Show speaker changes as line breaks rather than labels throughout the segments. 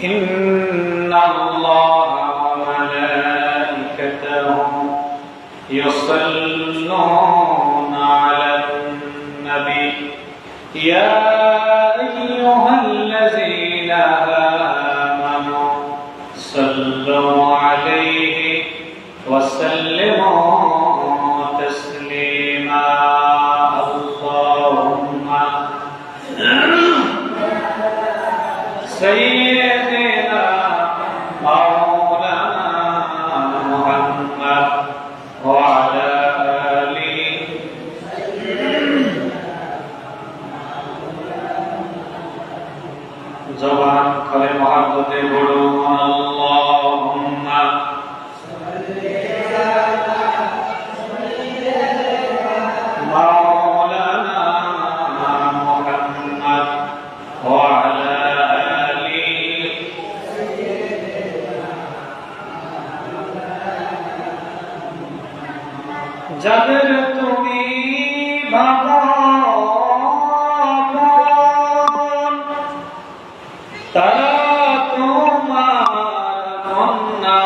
إن الله وملائكته يصلون على النبي يا أيها الذين آمنوا صلوا عليه وسلموا تسليما اللهم سيدنا مولانا محمد وعلى آله জবান করে মহব্বতে বলুন আল্লাহুম্মা মাওলানা মুহাম্মদ ওয়া আলা আলিহি যাদের তুমি ভাবন তারা তোমার কন্যা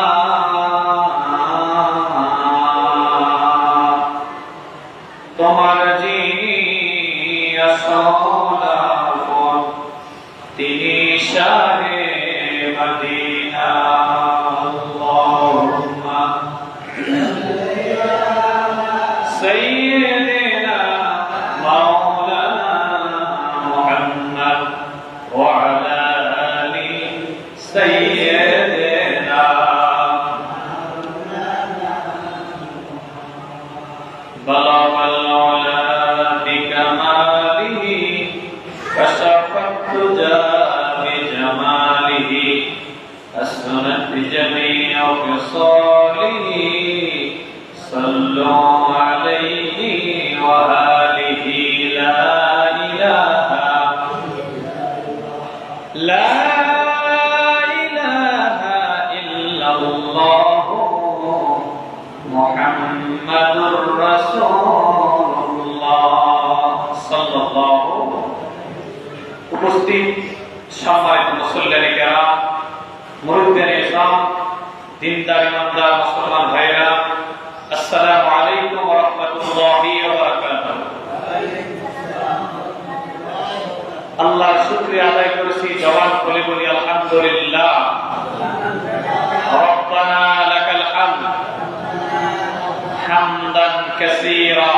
তোমার যিনি আসল আপন তিনি শাহে মদিনা আল্লাহুম্মা সাইয়্যিদিনা মাওলানা মুহাম্মদ ওয়া আলা আলি সাইয়্যিদিনা বালাগাল উলা বিকামালিহি কাশাফাত তুজা বিজামালিহি আসনাত বিজামি'i খিসালিহি সাল্লু আলাইহি ওয়া আলিহি লা ইলাহা ইল্লাল্লাহু মুহাম্মাদুর রাসূলুল্লাহ সাল্লাল্লাহু। উপস্থিত সম্মানিত মুসল্লিয়ানে কেরাম, মুরিদানে ইসলাম, দিনদার ইমানদার মুসলমান ভাইরা, আসসালামু আলাইকুম ওয়া রাহমাতুল্লাহি ওয়া বারাকাতুহু। আল্লাহর শুকরিয়া আদায় করেছি, জবান খুলে বলি আলহামদুলিল্লাহ। রব্বানা লাকাল হামদ হামদান কাসীরা